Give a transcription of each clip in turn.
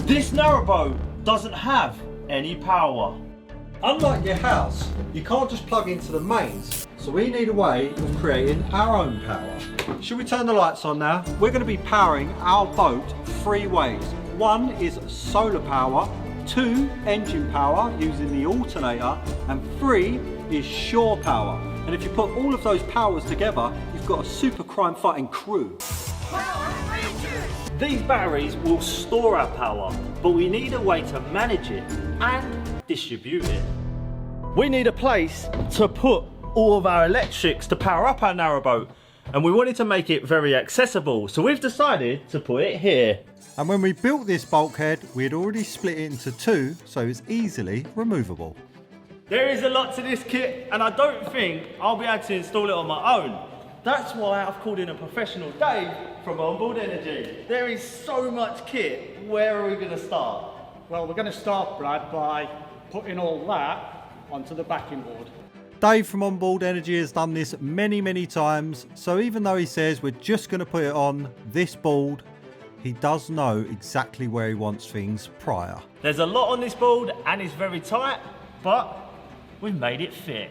This narrowboat doesn't have any power. Unlike your house, you can't just plug into the mains, so we need a way of creating our own power. Should we turn the lights on now? We're going to be powering our boat 3 ways. 1 is solar power, 2 engine power using the alternator, and 3 is shore power. And if you put all of those powers together, you've got a super crime fighting crew. These batteries will store our power, but we need a way to manage it and distribute it. We need a place to put all of our electrics to power up our narrowboat, and we wanted to make it very accessible, so we've decided to put it here. And when we built this bulkhead, we had already split it into 2, so it's easily removable. There is a lot to this kit, and I don't think I'll be able to install it on my own. That's why I've called in a professional, Dave from Onboard Energy. There is so much kit. Where are we going to start? Well, we're going to start, Brad, by putting all that onto the backing board. Dave from Onboard Energy has done this many times, so even though he says we're just going to put it on this board, he does know exactly where he wants things prior. There's a lot on this board and it's very tight, but we've made it fit.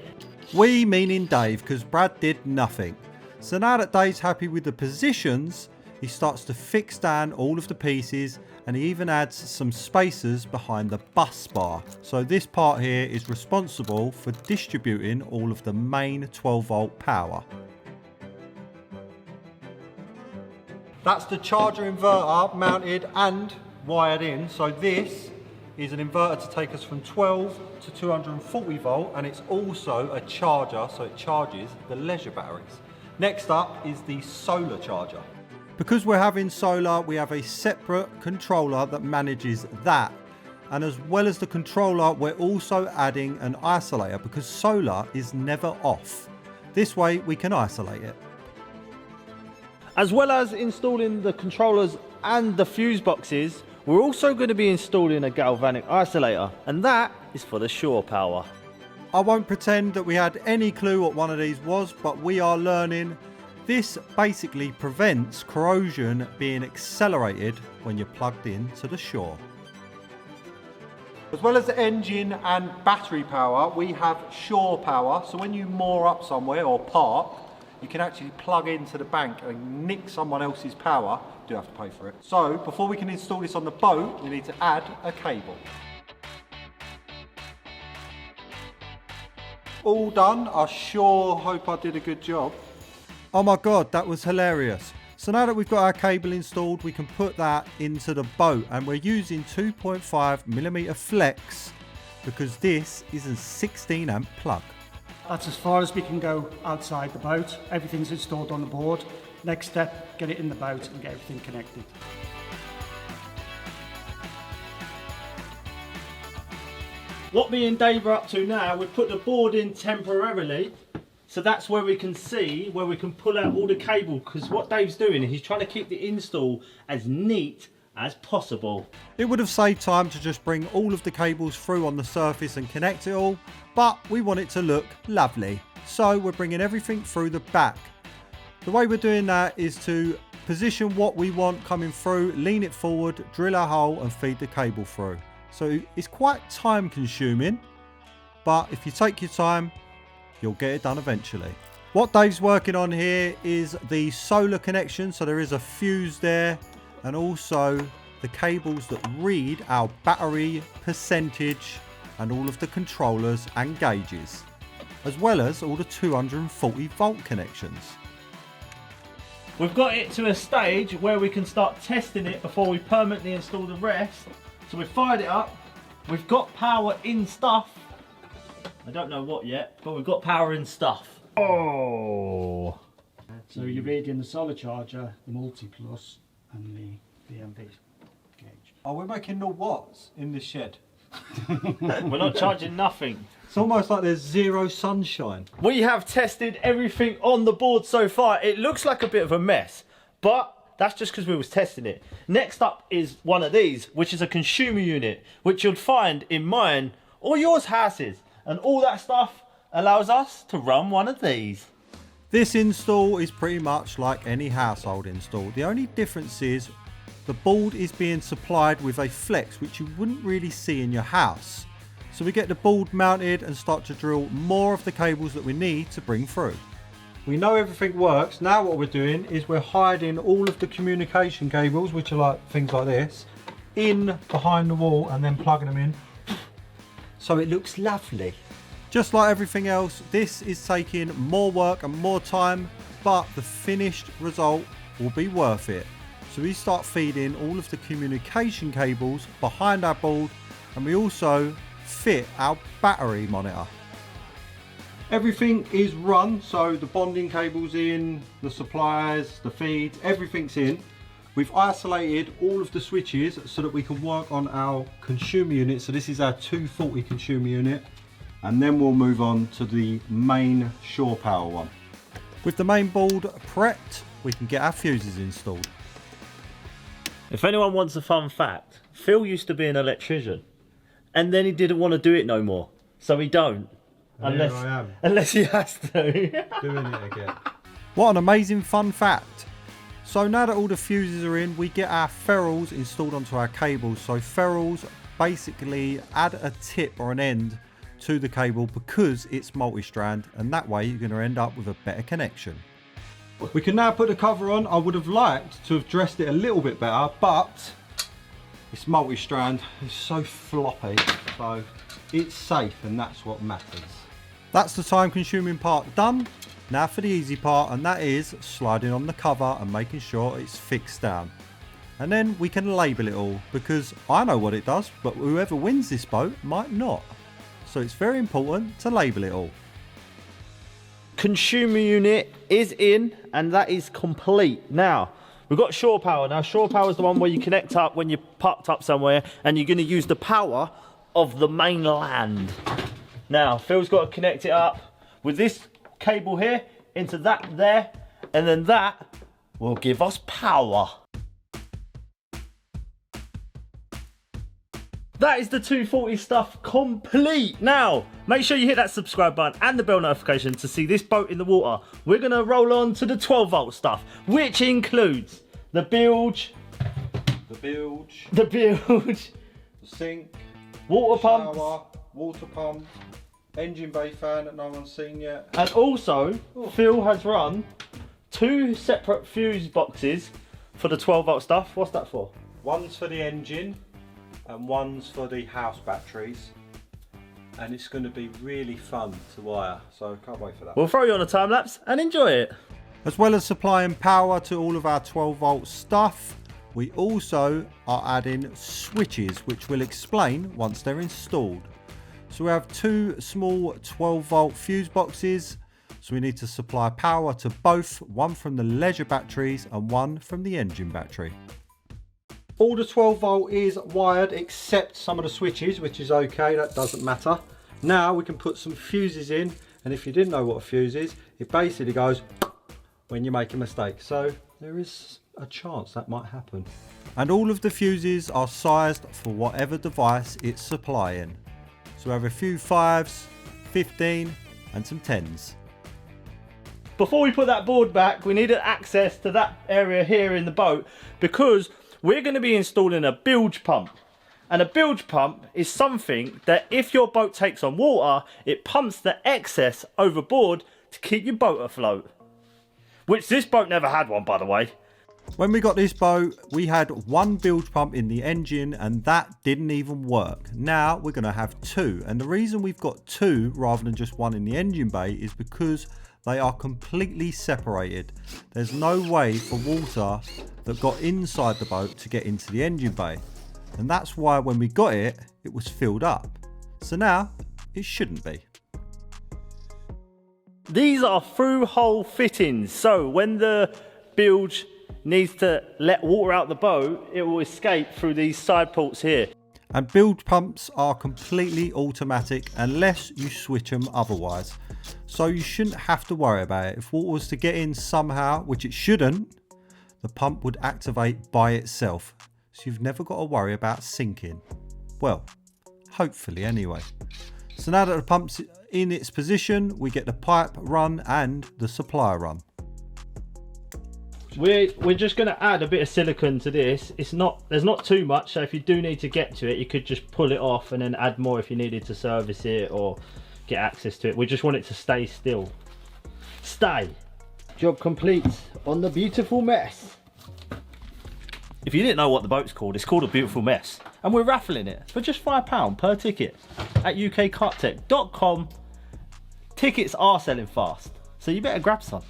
We meaning Dave, because Brad did nothing. So now that Dave's happy with the positions, he starts to fix down all of the pieces, and he even adds some spacers behind the bus bar. So this part here is responsible for distributing all of the main 12-volt power. That's the charger inverter mounted and wired in. So this is an inverter to take us from 12 to 240 volt, and it's also a charger, so it charges the leisure batteries. Next up is the solar charger. Because we're having solar, we have a separate controller that manages that. And as well as the controller, we're also adding an isolator because solar is never off. This way we can isolate it. As well as installing the controllers and the fuse boxes, we're also going to be installing a galvanic isolator, and that is for the shore power. I won't pretend that we had any clue what one of these was, but we are learning. This basically prevents corrosion being accelerated when you're plugged in to the shore. As well as the engine and battery power, we have shore power. So when you moor up somewhere or park, you can actually plug into the bank and nick someone else's power. You do have to pay for it. So before we can install this on the boat, we need to add a cable. All done. I sure hope I did a good job. Oh my god, that was hilarious. So now that we've got our cable installed, we can put that into the boat, and we're using 2.5mm flex because this is a 16 amp plug. That's as far as we can go outside the boat. Everything's installed on the board. Next step, get it in the boat and get everything connected. What me and Dave are up to now, we've put the board in temporarily, so that's where we can see, where we can pull out all the cable, because what Dave's doing is he's trying to keep the install as neat as possible. It would have saved time to just bring all of the cables through on the surface and connect it all, but we want it to look lovely. So we're bringing everything through the back. The way we're doing that is to position what we want coming through, lean it forward, drill a hole and feed the cable through. So it's quite time consuming, but if you take your time, you'll get it done eventually. What Dave's working on here is the solar connection. So there is a fuse there, and also the cables that read our battery percentage and all of the controllers and gauges, as well as all the 240 volt connections. We've got it to a stage where we can start testing it before we permanently install the rest. So we've fired it up, we've got power in stuff. I don't know what yet, but we've got power in stuff. Oh! So you're reading the solar charger, the multi-plus and the VMP gauge. Oh, we're making 0 watts in this shed. We're not charging nothing. It's almost like there's zero sunshine. We have tested everything on the board so far. It looks like a bit of a mess, but that's just because we was testing it. Next up is one of these, which is a consumer unit, which you'll find in mine or yours houses. And all that stuff allows us to run one of these. This install is pretty much like any household install. The only difference is the board is being supplied with a flex which you wouldn't really see in your house. So we get the board mounted and start to drill more of the cables that we need to bring through. We know everything works. Now what we're doing is we're hiding all of the communication cables, which are like things like this, in behind the wall and then plugging them in so it looks lovely. Just like everything else, this is taking more work and more time, but the finished result will be worth it. So we start feeding all of the communication cables behind our board, and we also fit our battery monitor. Everything is run, so the bonding cable's in, the supplies, the feeds, everything's in. We've isolated all of the switches so that we can work on our consumer unit. So this is our 240 consumer unit, and then we'll move on to the main shore power one. With the main board prepped, we can get our fuses installed. If anyone wants a fun fact, Phil used to be an electrician, and then he didn't want to do it no more, so he don't. And here I am. Unless he has to. Doing it again. What an amazing fun fact. So now that all the fuses are in, we get our ferrules installed onto our cables. So ferrules basically add a tip or an end to the cable because it's multi-strand, and that way you're going to end up with a better connection. We can now put the cover on. I would have liked to have dressed it a little bit better, but it's multi-strand, it's so floppy, so it's safe, and that's what matters. That's the time consuming part done. Now for the easy part, and that is sliding on the cover and making sure it's fixed down. And then we can label it all, because I know what it does, but whoever wins this boat might not. So it's very important to label it all. Consumer unit is in, and that is complete. Now, we've got shore power. Now, shore power is the one where you connect up when you're parked up somewhere, and you're going to use the power of the mainland. Now, Phil's got to connect it up with this cable here into that there, and then that will give us power. That is the 240 stuff complete. Now, make sure you hit that subscribe button and the bell notification to see this boat in the water. We're going to roll on to the 12 volt stuff, which includes the bilge, The sink, water pumps, shower, water pump, engine bay fan that no one's seen yet. and also Phil has run 2 separate fuse boxes for the 12 volt stuff. What's that for? One's for the engine and one's for the house batteries, and it's going to be really fun to wire, so can't wait for that. We'll throw you on a time lapse and enjoy it. As well as supplying power to all of our 12 volt stuff, we also are adding switches, which we'll explain once they're installed. So we have 2 small 12 volt fuse boxes, so we need to supply power to both, one from the leisure batteries and one from the engine battery. All the 12 volt is wired except some of the switches, which is okay, that doesn't matter. Now we can put some fuses in, and if you didn't know what a fuse is, it basically goes when you make a mistake. So there is a chance that might happen. And all of the fuses are sized for whatever device it's supplying. So we have a few 5s, 15 and some 10s. Before we put that board back, we needed access to that area here in the boat, because we're going to be installing a bilge pump. And a bilge pump is something that if your boat takes on water, it pumps the excess overboard to keep your boat afloat. Which this boat never had one, by the way. When we got this boat, we had 1 bilge pump in the engine, and that didn't even work. Now we're going to have 2. And the reason we've got 2 rather than just 1 in the engine bay is because they are completely separated. There's no way for water that got inside the boat to get into the engine bay. And that's why when we got it, it was filled up. So now it shouldn't be. These are through hole fittings, so when the bilge needs to let water out the boat, it will escape through these side ports here. And bilge pumps are completely automatic unless you switch them otherwise. So you shouldn't have to worry about it. If water was to get in somehow, which it shouldn't, the pump would activate by itself. So you've never got to worry about sinking. Well, hopefully anyway. So now that the pump's in its position, we get the pipe run and the supply run. We're just going to add a bit of silicone to this. There's not too much, so if you do need to get to it, you could just pull it off and then add more if you needed to service it or get access to it. We just want it to stay still. Stay. Job complete on the beautiful mess. If you didn't know what the boat's called, it's called a beautiful mess, and we're raffling it for just £5 per ticket at ukkarttech.com. Tickets are selling fast, so you better grab some.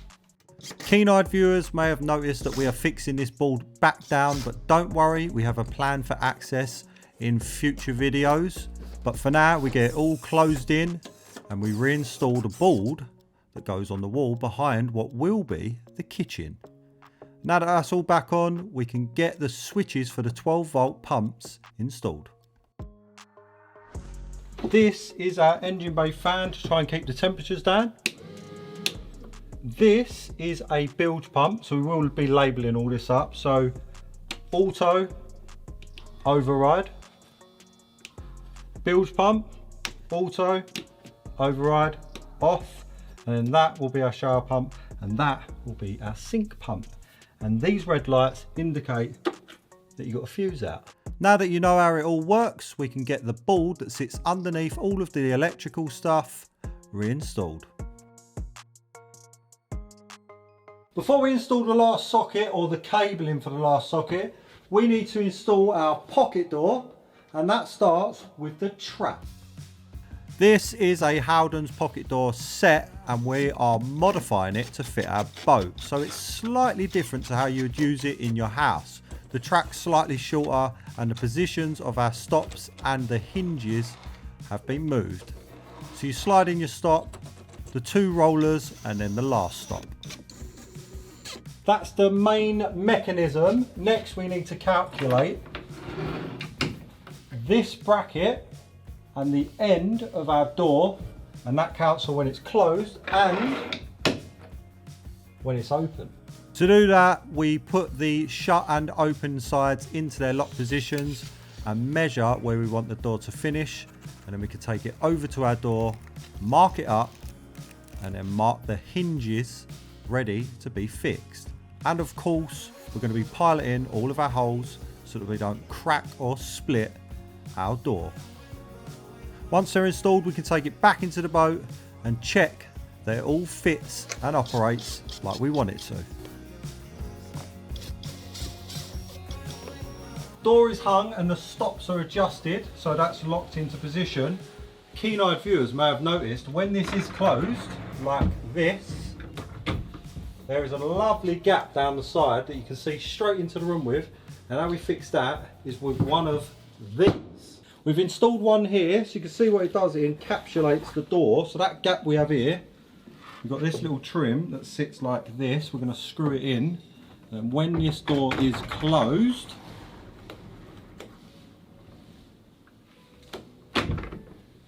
Keen-eyed viewers may have noticed that we are fixing this board back down, but don't worry, we have a plan for access in future videos. But for now, we get it all closed in and we reinstall the board that goes on the wall behind what will be the kitchen. Now that that's all back on, we can get the switches for the 12-volt pumps installed. This is our engine bay fan to try and keep the temperatures down. This is a bilge pump, so we will be labelling all this up. So auto, override, bilge pump, auto, override, off, and then that will be our shower pump and that will be our sink pump. And these red lights indicate that you've got a fuse out. Now that you know how it all works, we can get the board that sits underneath all of the electrical stuff reinstalled. Before we install the last socket or the cabling for the last socket, we need to install our pocket door, and that starts with the trap. This is a Howden's pocket door set and we are modifying it to fit our boat. So it's slightly different to how you would use it in your house. The track's slightly shorter and the positions of our stops and the hinges have been moved. So you slide in your stop, the two rollers and then the last stop. That's the main mechanism. Next we need to calculate this bracket and the end of our door, and that counts for when it's closed and when it's open. To do that, we put the shut and open sides into their lock positions and measure where we want the door to finish, and then we can take it over to our door, mark it up, and then mark the hinges ready to be fixed. And of course, we're going to be piloting all of our holes so that we don't crack or split our door. Once they're installed, we can take it back into the boat and check that it all fits and operates like we want it to. Door is hung and the stops are adjusted, so that's locked into position. Keen-eyed viewers may have noticed when this is closed, like this, there is a lovely gap down the side that you can see straight into the room with, and how we fix that is with one of these. We've installed one here, so you can see what it does. It encapsulates the door, so that gap we have here, we've got this little trim that sits like this. We're going to screw it in, and when this door is closed,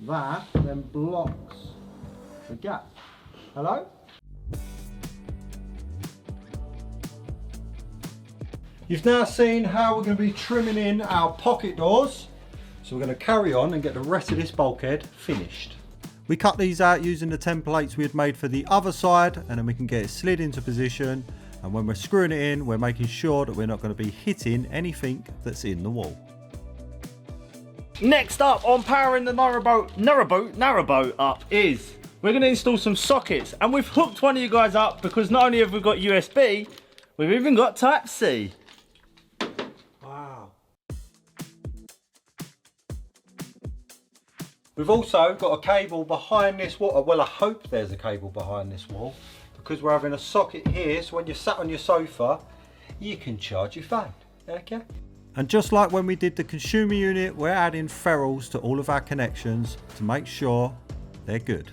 that then blocks the gap. Hello? You've now seen how we're going to be trimming in our pocket doors. So we're going to carry on and get the rest of this bulkhead finished. We cut these out using the templates we had made for the other side, and then we can get it slid into position. And when we're screwing it in, we're making sure that we're not going to be hitting anything that's in the wall. Next up on powering the Narrowboat up is we're going to install some sockets, and we've hooked one of you guys up because not only have we got USB, we've even got Type-C. Wow. We've also got a cable behind this wall. Well, I hope there's a cable behind this wall because we're having a socket here, so when you're sat on your sofa, you can charge your phone. Okay? And just like when we did the consumer unit, we're adding ferrules to all of our connections to make sure they're good.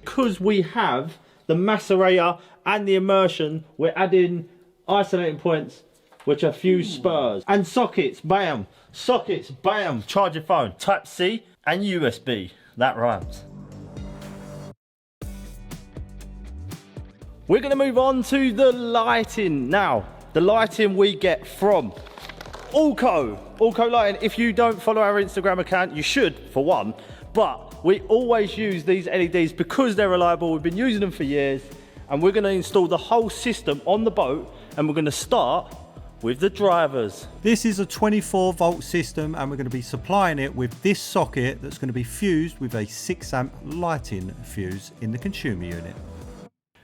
Because we have the macerator and the immersion, we're adding isolating points, which are fuse spurs. And sockets, bam. Sockets, bam. Charge your phone. Type-C and USB. That rhymes. We're going to move on to the lighting now. The lighting we get from Allco lighting. If you don't follow our Instagram account, you should, for one. But we always use these LEDs because they're reliable. We've been using them for years, and we're going to install the whole system on the boat and we're going to start with the drivers. This is a 24-volt system, and we're going to be supplying it with this socket that's going to be fused with a 6-amp lighting fuse in the consumer unit.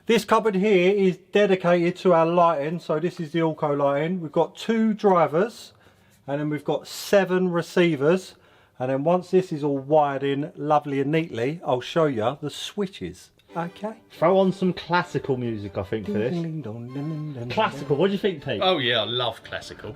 This cupboard here is dedicated to our lighting, so this is the Allco lighting. We've got 2 drivers, and then we've got 7 receivers, and then once this is all wired in lovely and neatly, I'll show you the switches. Okay. Throw on some classical music, I think, for this. Classical, what do you think, Pete? Oh yeah, I love classical.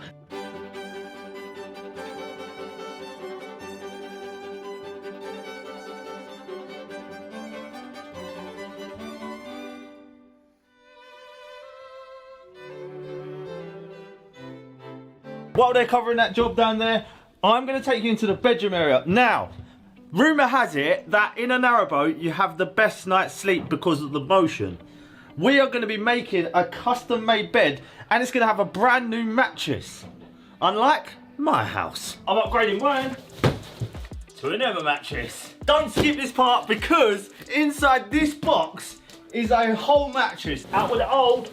While they're covering that job down there, I'm going to take you into the bedroom area. Now, rumour has it that in a narrowboat you have the best night's sleep because of the motion. We are going to be making a custom made bed, and it's going to have a brand new mattress. Unlike my house. I'm upgrading mine to an Emma mattress. Don't skip this part because inside this box is a whole mattress. Out with it old.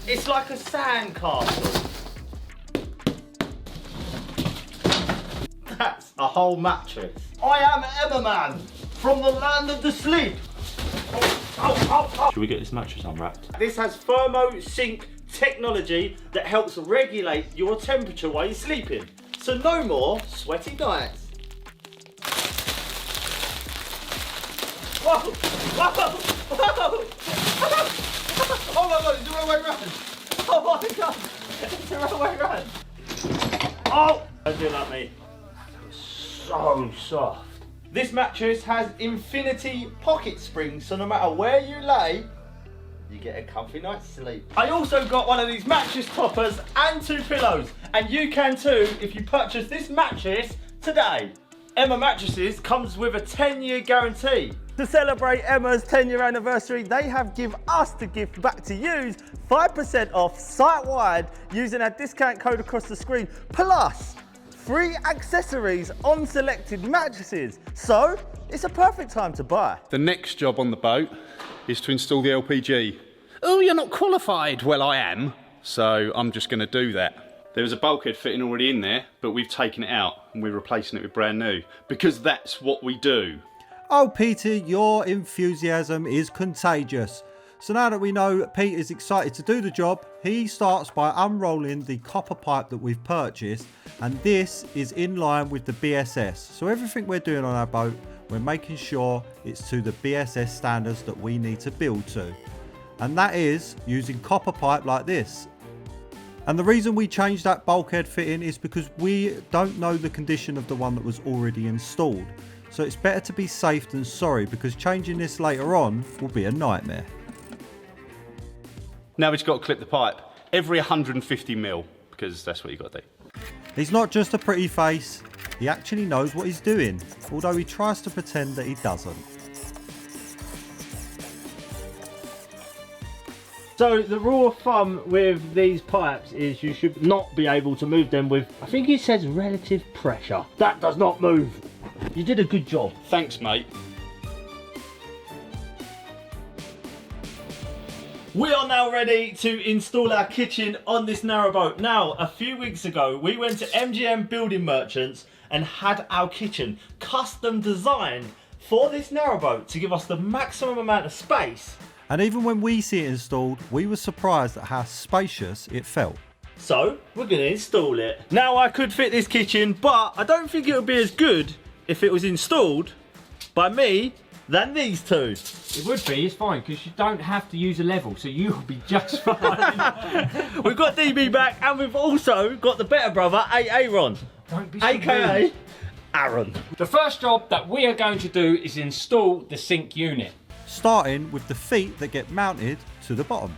It's like a sandcastle. That's a whole mattress. I am Emma Man from the land of the sleep. Should we get this mattress unwrapped? This has thermo-sync technology that helps regulate your temperature while you're sleeping. So no more sweaty nights. Whoa! Whoa! Whoa! Oh my god, it's the wrong way round! Oh my god! It's the wrong way round! Oh! Don't do it like me. So soft. This mattress has infinity pocket springs, so no matter where you lay, you get a comfy night's sleep. I also got one of these mattress toppers and 2 pillows, and you can too if you purchase this mattress today. Emma Mattresses comes with a 10-year guarantee. To celebrate Emma's 10-year anniversary, they have given us the gift back to use 5% off site-wide using our discount code across the screen, plus free accessories on selected mattresses. So, it's a perfect time to buy. The next job on the boat is to install the LPG. Oh, you're not qualified. Well, I am, so I'm just going to do that. There was a bulkhead fitting already in there, but we've taken it out and we're replacing it with brand new because that's what we do. Oh, Peter, your enthusiasm is contagious. So now that we know Pete is excited to do the job, he starts by unrolling the copper pipe that we've purchased, and this is in line with the BSS. So everything we're doing on our boat, we're making sure it's to the BSS standards that we need to build to. And that is using copper pipe like this. And the reason we changed that bulkhead fitting is because we don't know the condition of the one that was already installed. So it's better to be safe than sorry, because changing this later on will be a nightmare. Now we've got to clip the pipe every 150 mil because that's what you've got to do. He's not just a pretty face, he actually knows what he's doing, although he tries to pretend that he doesn't. So the rule of thumb with these pipes is you should not be able to move them with, I think it says relative pressure. That does not move. You did a good job. Thanks, mate. We are now ready to install our kitchen on this narrowboat. Now, a few weeks ago, we went to MGM Building Merchants and had our kitchen custom designed for this narrowboat to give us the maximum amount of space. And even when we see it installed, we were surprised at how spacious it felt. So, we're going to install it. Now, I could fit this kitchen, but I don't think it would be as good if it was installed by me than these two. It would be, it's fine, because you don't have to use a level, so you'll be just fine. We've got DB back, and we've also got the better brother, Aaron. Don't be so AKA rude. Aaron. The first job that we are going to do is install the sink unit. Starting with the feet that get mounted to the bottom.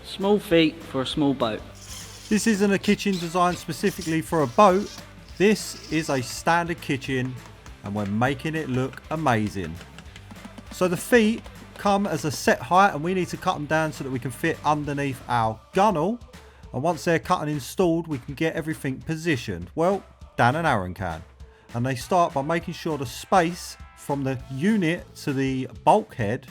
Small feet for a small boat. This isn't a kitchen designed specifically for a boat. This is a standard kitchen, and we're making it look amazing. So the feet come as a set height, and we need to cut them down so that we can fit underneath our gunnel. And once they're cut and installed, we can get everything positioned. Well, Dan and Aaron can. And they start by making sure the space from the unit to the bulkhead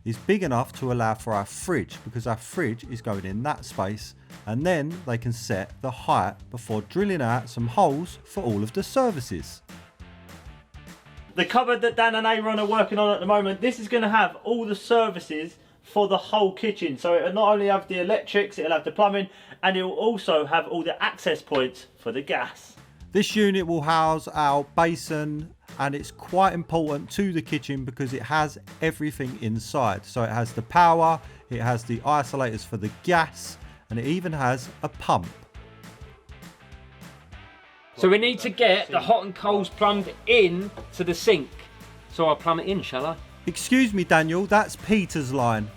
is big enough to allow for our fridge, because our fridge is going in that space, and then they can set the height before drilling out some holes for all of the services. The cupboard that Dan and Aaron are working on at the moment, this is going to have all the services for the whole kitchen. So it'll not only have the electrics, it'll have the plumbing, and it'll also have all the access points for the gas. This unit will house our basin, and it's quite important to the kitchen because it has everything inside. So it has the power, it has the isolators for the gas, and it even has a pump. So we need to get the hot and colds plumbed in to the sink. So I'll plumb it in, shall I? Excuse me, Daniel, that's Peter's line.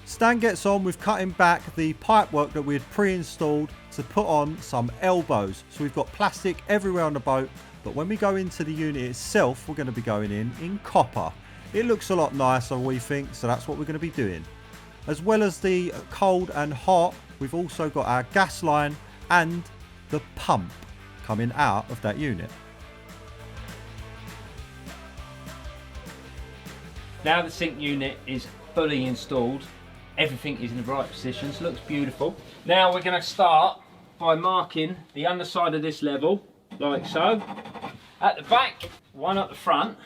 Stan gets on with cutting back the pipework that we had pre-installed to put on some elbows. So we've got plastic everywhere on the boat, but when we go into the unit itself, we're going to be going in copper. It looks a lot nicer, we think, so that's what we're going to be doing. As well as the cold and hot, we've also got our gas line and the pump coming out of that unit. Now the sink unit is fully installed, everything is in the right positions, looks beautiful. Now we're going to start by marking the underside of this level, like so. At the back, one at the front.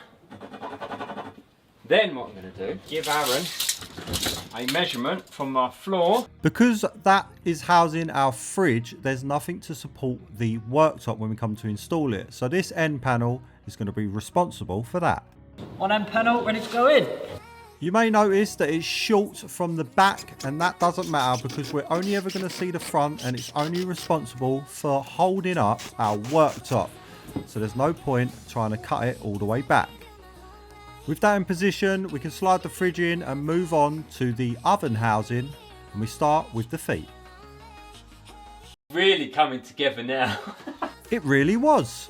Then what I'm going to do, give Aaron a measurement from our floor. Because that is housing our fridge, there's nothing to support the worktop when we come to install it. So this end panel is going to be responsible for that. One end panel ready to go in. You may notice that it's short from the back, and that doesn't matter because we're only ever going to see the front, and it's only responsible for holding up our worktop. So there's no point trying to cut it all the way back. With that in position, we can slide the fridge in and move on to the oven housing, and we start with the feet. Really coming together now. It really was.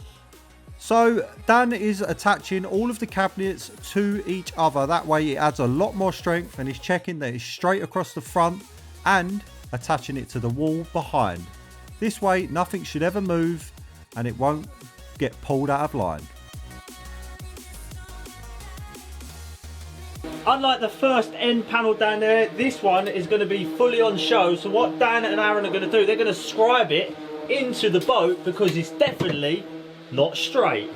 So Dan is attaching all of the cabinets to each other. That way it adds a lot more strength, and he's checking that it's straight across the front and attaching it to the wall behind. This way nothing should ever move and it won't get pulled out of line. Unlike the first end panel down there, this one is going to be fully on show. So what Dan and Aaron are going to do, they're going to scribe it into the boat because it's definitely not straight.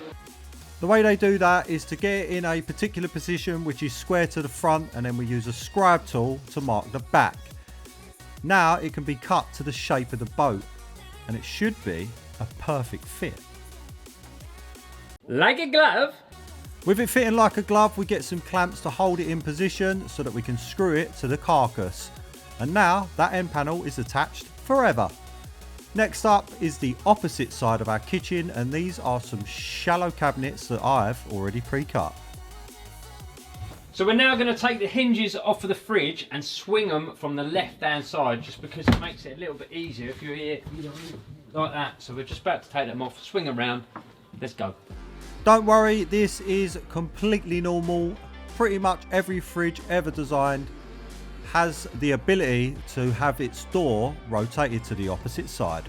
The way they do that is to get it in a particular position which is square to the front, and then we use a scribe tool to mark the back. Now it can be cut to the shape of the boat, and it should be a perfect fit. Like a glove. With it fitting like a glove, we get some clamps to hold it in position so that we can screw it to the carcass. And now that end panel is attached forever. Next up is the opposite side of our kitchen, and these are some shallow cabinets that I've already pre-cut. So we're now going to take the hinges off of the fridge and swing them from the left hand side, just because it makes it a little bit easier if you're here like that. So we're just about to take them off, swing them around. Let's go. Don't worry, this is completely normal. Pretty much every fridge ever designed has the ability to have its door rotated to the opposite side.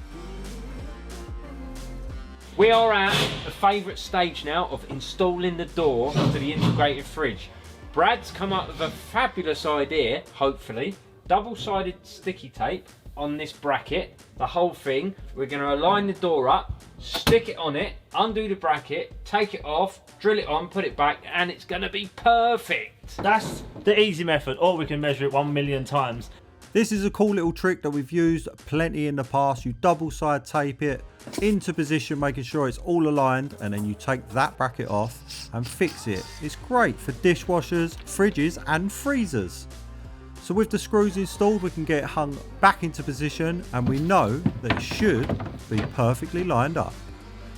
We are at the favourite stage now of installing the door to the integrated fridge. Brad's come up with a fabulous idea, hopefully. Double-sided sticky tape on this bracket, the whole thing. We're going to align the door up, stick it on it, undo the bracket, take it off, drill it on, put it back, and it's going to be perfect. That's the easy method, or we can measure it 1,000,000 times. This is a cool little trick that we've used plenty in the past. You double side tape it into position, making sure it's all aligned, and then you take that bracket off and fix it. It's great for dishwashers, fridges and freezers. So with the screws installed, we can get it hung back into position, and we know that it should be perfectly lined up.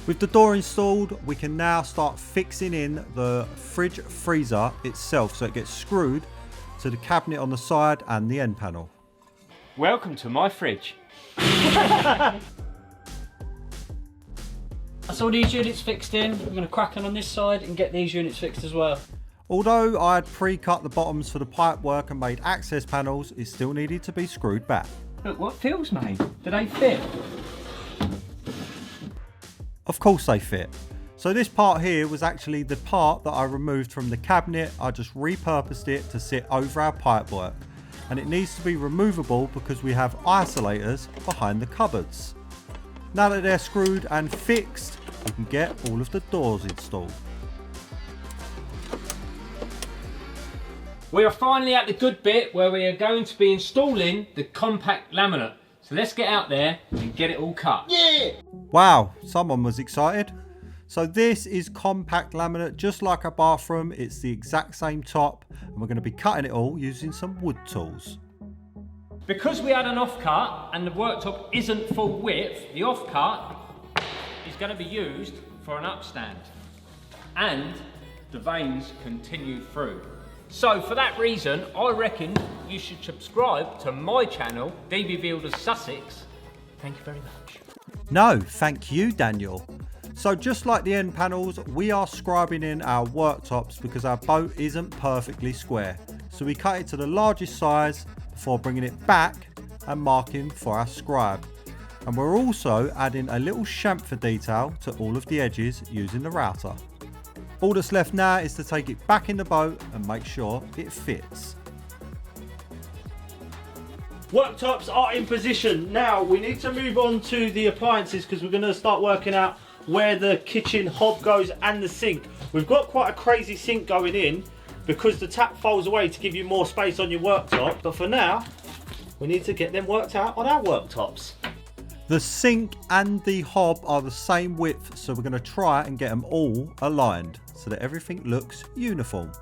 With the door installed, we can now start fixing in the fridge freezer itself, so it gets screwed to the cabinet on the side and the end panel. Welcome to my fridge. That's all these units fixed in. We're going to crack on this side and get these units fixed as well. Although I had pre-cut the bottoms for the pipe work and made access panels, it still needed to be screwed back. Look, what feels made? Do they fit? Of course they fit. So this part here was actually the part that I removed from the cabinet. I just repurposed it to sit over our pipework. And it needs to be removable because we have isolators behind the cupboards. Now that they're screwed and fixed, we can get all of the doors installed. We are finally at the good bit where we are going to be installing the compact laminate. So let's get out there and get it all cut. Yeah! Wow, someone was excited. So this is compact laminate, just like a bathroom. It's the exact same top, and we're going to be cutting it all using some wood tools. Because we had an offcut and the worktop isn't full width, the offcut is going to be used for an upstand. And the veins continue through. So for that reason, I reckon you should subscribe to my channel, DB Builders Sussex. Thank you very much. No, thank you, Daniel. So just like the end panels, we are scribing in our worktops because our boat isn't perfectly square. So we cut it to the largest size before bringing it back and marking for our scribe. And we're also adding a little chamfer detail to all of the edges using the router. All that's left now is to take it back in the boat and make sure it fits. Worktops are in position. Now we need to move on to the appliances because we're going to start working out where the kitchen hob goes and the sink. We've got quite a crazy sink going in because the tap folds away to give you more space on your worktop. But for now, we need to get them worked out on our worktops. The sink and the hob are the same width, so we're going to try and get them all aligned so that everything looks uniform.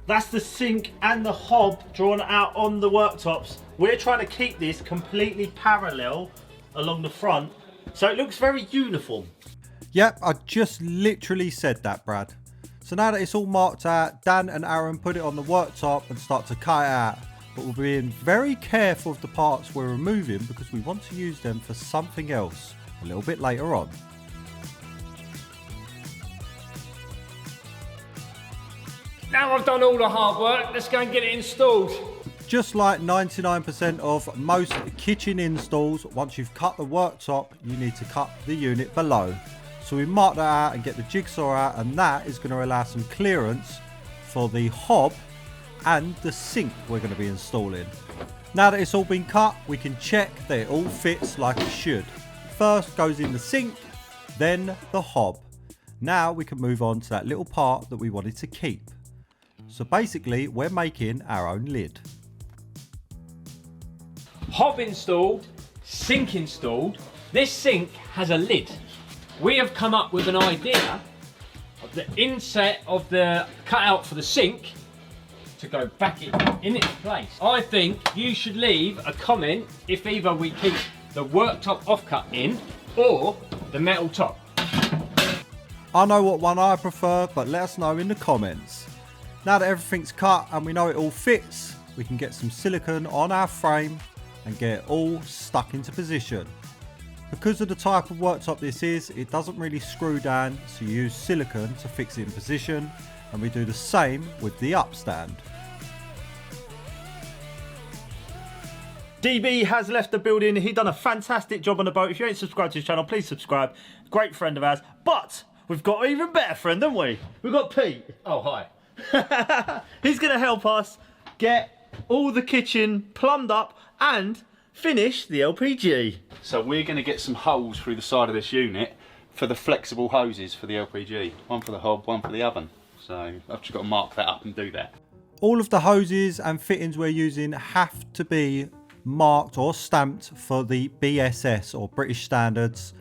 That's the sink and the hob drawn out on the worktops. We're trying to keep this completely parallel along the front so it looks very uniform. Yep, I just literally said that, Brad. So now that it's all marked out, Dan and Aaron put it on the worktop and start to cut it out. But we're being very careful of the parts we're removing because we want to use them for something else a little bit later on. Now I've done all the hard work, let's go and get it installed. Just like 99% of most kitchen installs, once you've cut the worktop, you need to cut the unit below. So we mark that out and get the jigsaw out, and that is going to allow some clearance for the hob and the sink we're going to be installing. Now that it's all been cut, we can check that it all fits like it should. First goes in the sink, then the hob. Now we can move on to that little part that we wanted to keep. So basically, we're making our own lid. Hob installed, sink installed. This sink has a lid. We have come up with an idea of the inset of the cutout for the sink to go back in its place. I think you should leave a comment if either we keep the worktop offcut in or the metal top. I know what one I prefer, but let us know in the comments. Now that everything's cut and we know it all fits, we can get some silicone on our frame and get it all stuck into position. Because of the type of worktop this is, it doesn't really screw down, so you use silicone to fix it in position, and we do the same with the upstand. DB has left the building. He done a fantastic job on the boat. If you ain't subscribed to his channel, please subscribe. Great friend of ours. But we've got an even better friend, haven't we? We've got Pete. Oh, hi. He's going to help us get all the kitchen plumbed up and finish the LPG. So we're going to get some holes through the side of this unit for the flexible hoses for the LPG. One for the hob, one for the oven. So I've just got to mark that up and do that. All of the hoses and fittings we're using have to be marked or stamped for the BSS or British standards.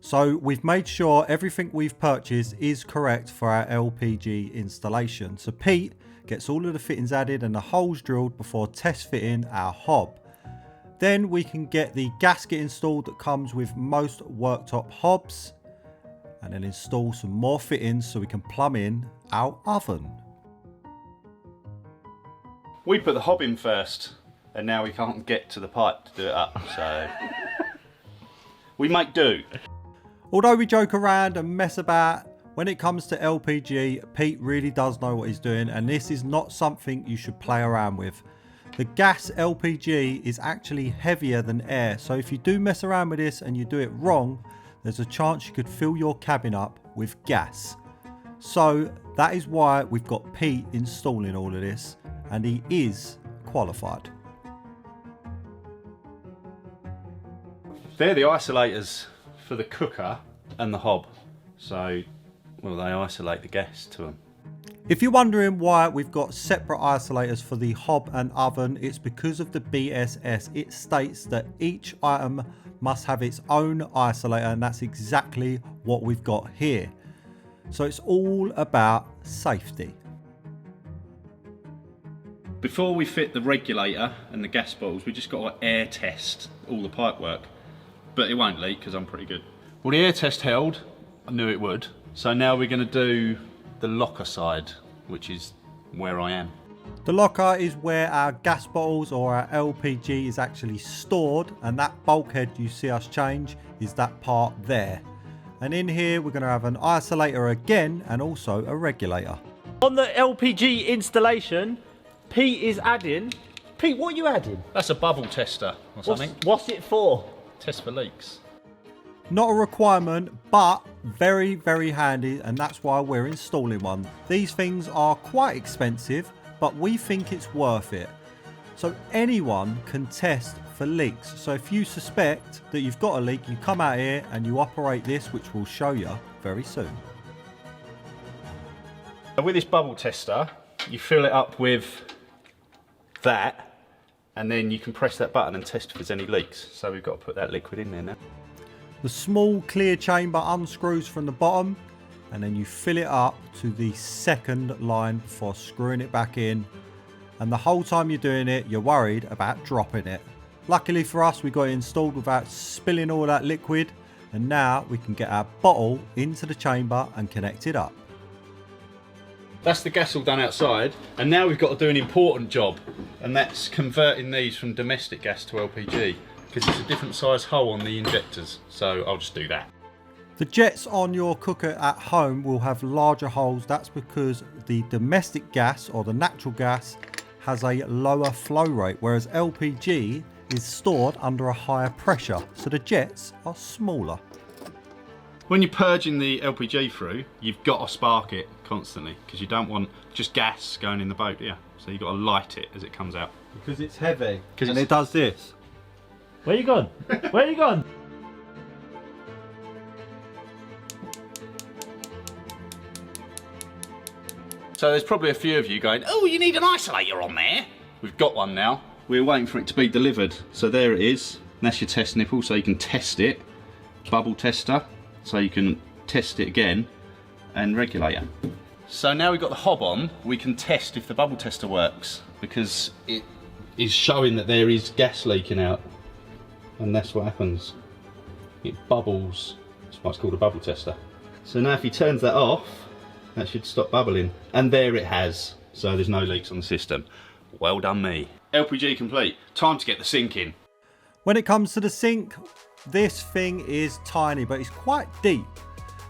So we've made sure everything we've purchased is correct for our LPG installation. So Pete gets all of the fittings added and the holes drilled before test fitting our hob. Then we can get the gasket installed that comes with most worktop hobs, and then install some more fittings so we can plumb in our oven. We put the hob in first, and now we can't get to the pipe to do it up, so we make do. Although we joke around and mess about, when it comes to LPG, Pete really does know what he's doing, and this is not something you should play around with. The gas LPG is actually heavier than air, so if you do mess around with this and you do it wrong, there's a chance you could fill your cabin up with gas. So that is why we've got Pete installing all of this, and he is qualified. They're the isolators for the cooker and the hob. So, well, they isolate the gas to them. If you're wondering why we've got separate isolators for the hob and oven, it's because of the BSS. It states that each item must have its own isolator, and that's exactly what we've got here. So it's all about safety. Before we fit the regulator and the gas bottles, we just got to air test all the pipework. But it won't leak because I'm pretty good. Well, the air test held. I knew it would. So now we're going to do the locker side, which is where I am. The locker is where our gas bottles or our LPG is actually stored, and that bulkhead you see us change is that part there. And in here we're going to have an isolator again and also a regulator. On the LPG installation, Pete is adding... Pete, what are you adding? That's a bubble tester or something. What's it for? Test for leaks. Not a requirement, but very, very handy, and that's why we're installing one. These things are quite expensive, but we think it's worth it. So anyone can test for leaks. So if you suspect that you've got a leak, you come out here and you operate this, which we'll show you very soon. With this bubble tester, you fill it up with that, and then you can press that button and test if there's any leaks. So we've got to put that liquid in there now. The small clear chamber unscrews from the bottom, and then you fill it up to the second line before screwing it back in. And the whole time you're doing it, you're worried about dropping it. Luckily for us, we got it installed without spilling all that liquid, and now we can get our bottle into the chamber and connect it up. That's the gas all done outside, and now we've got to do an important job, and that's converting these from domestic gas to LPG, because it's a different size hole on the injectors, so I'll just do that. The jets on your cooker at home will have larger holes. That's because the domestic gas or the natural gas has a lower flow rate, whereas LPG is stored under a higher pressure, so the jets are smaller. When you're purging the LPG through, you've got to spark it constantly, because you don't want just gas going in the boat, yeah. So you've got to light it as it comes out. Because it's heavy, and it does this. Where you gone? Where you gone? So there's probably a few of you going, oh, you need an isolator on there. We've got one now. We're waiting for it to be delivered. So there it is. That's your test nipple, so you can test it. Bubble tester, so you can test it again. And regulator. So now we've got the hob on, we can test if the bubble tester works, because it is showing that there is gas leaking out. And that's what happens. It bubbles. That's why it's called a bubble tester. So now if he turns that off, that should stop bubbling. And there it has. So there's no leaks on the system. Well done me. LPG complete. Time to get the sink in. When it comes to the sink, this thing is tiny, but it's quite deep.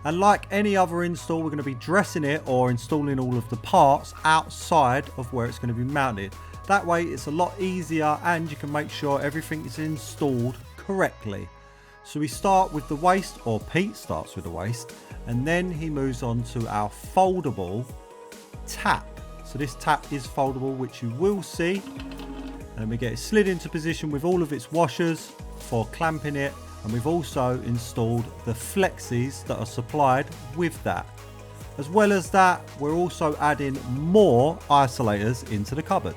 And like any other install, we're going to be dressing it or installing all of the parts outside of where it's going to be mounted. That way it's a lot easier, and you can make sure everything is installed correctly. So we start with the waist, or Pete starts with the waist, and then he moves on to our foldable tap. So this tap is foldable, which you will see, and we get it slid into position with all of its washers for clamping it, and we've also installed the flexes that are supplied with that. As well as that, we're also adding more isolators into the cupboard.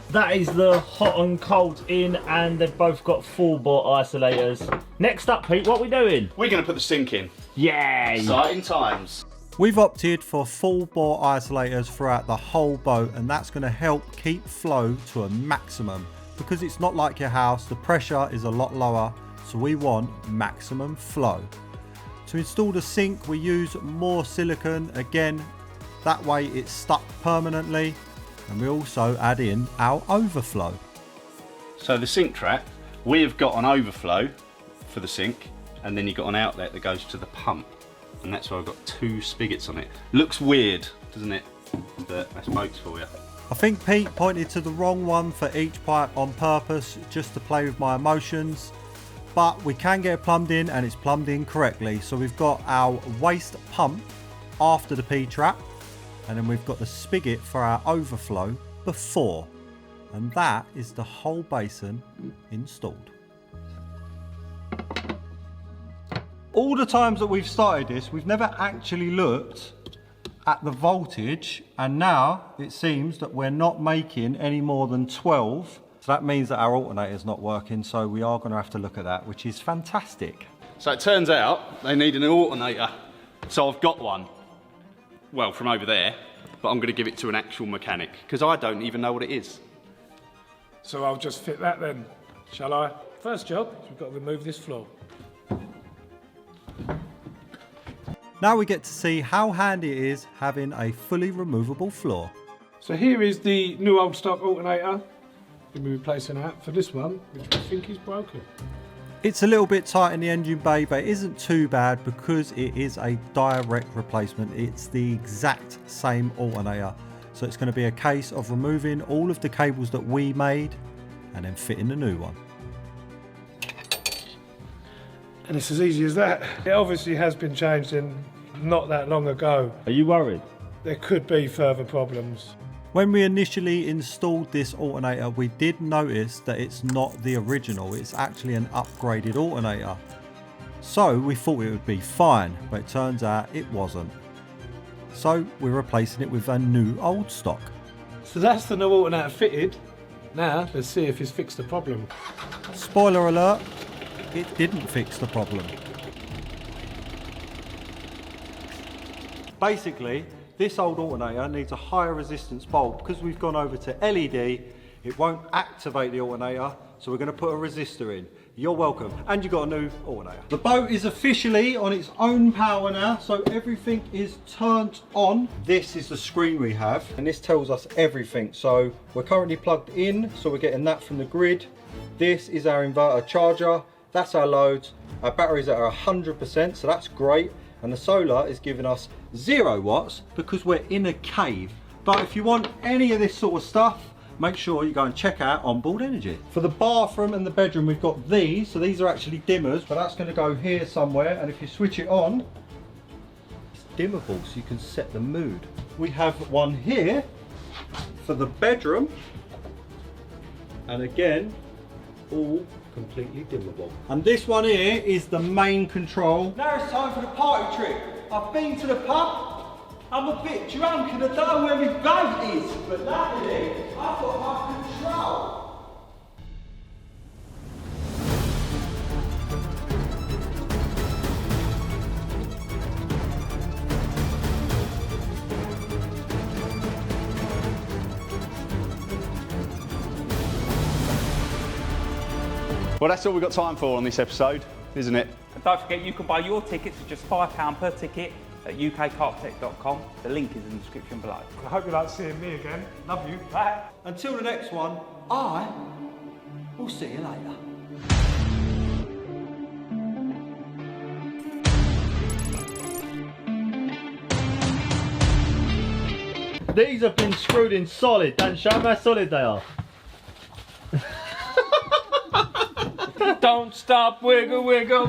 That is the hot and cold in, and they've both got full bore isolators. Next up, Pete, what are we doing? We're going to put the sink in. Yay! Exciting times. We've opted for full bore isolators throughout the whole boat, and that's going to help keep flow to a maximum. Because it's not like your house, the pressure is a lot lower, so we want maximum flow. To install the sink, we use more silicone. Again, that way it's stuck permanently. And we also add in our overflow. So the sink trap, we've got an overflow for the sink, and then you've got an outlet that goes to the pump. And that's why I've got two spigots on it. Looks weird, doesn't it? But that's boats for you. I think Pete pointed to the wrong one for each pipe on purpose, just to play with my emotions. but we can get it plumbed in, and it's plumbed in correctly. So we've got our waste pump after the P-trap, and then we've got the spigot for our overflow before, and that is the whole basin installed. All the times that we've started this, we've never actually looked at the voltage, and now it seems that we're not making any more than 12. So that means that our alternator is not working, so we are going to have to look at that, which is fantastic. So it turns out they need an alternator. So I've got one, well, from over there, but I'm going to give it to an actual mechanic because I don't even know what it is. So I'll just fit that then, shall I? First job, we've got to remove this floor. Now we get to see how handy it is having a fully removable floor. So here is the new old stock alternator. We'll be replacing that for this one, which we think is broken. It's a little bit tight in the engine bay, but it isn't too bad because it is a direct replacement. It's the exact same alternator. So it's going to be a case of removing all of the cables that we made and then fitting the new one. And it's as easy as that. It obviously has been changed in not that long ago. Are you worried? There could be further problems. When we initially installed this alternator, we did notice that it's not the original. It's actually an upgraded alternator. So we thought it would be fine, but it turns out it wasn't. So we're replacing it with a new old stock. So that's the new alternator fitted. Now, let's see if it's fixed the problem. Spoiler alert, it didn't fix the problem. Basically, this old alternator needs a higher resistance bulb. Because we've gone over to LED, it won't activate the alternator, so we're going to put a resistor in. You're welcome. And you've got a new alternator. The boat is officially on its own power now, so everything is turned on. This is the screen we have, and this tells us everything. So we're currently plugged in, so we're getting that from the grid. This is our inverter charger. That's our loads. Our batteries are 100%, so that's great. And the solar is giving us 0 watts because we're in a cave. But if you want any of this sort of stuff, make sure you go and check out Onboard Energy. For the bathroom and the bedroom, we've got these. So these are actually dimmers, but that's going to go here somewhere. And if you switch it on, it's dimmable, so you can set the mood. We have one here for the bedroom. And again, all completely dimmable. And this one here is the main control. Now it's time for the party trick. I've been to the pub, I'm a bit drunk and I don't know where my boat is, but luckily I've got my control. Well, that's all we've got time for on this episode, isn't it? And don't forget, you can buy your tickets for just £5 per ticket at ukcarptech.com. The link is in the description below. I hope you like seeing me again. Love you. Bye. Until the next one, I will see you later. These have been screwed in solid. Dan, show them how solid they are. Don't stop, wiggle, wiggle.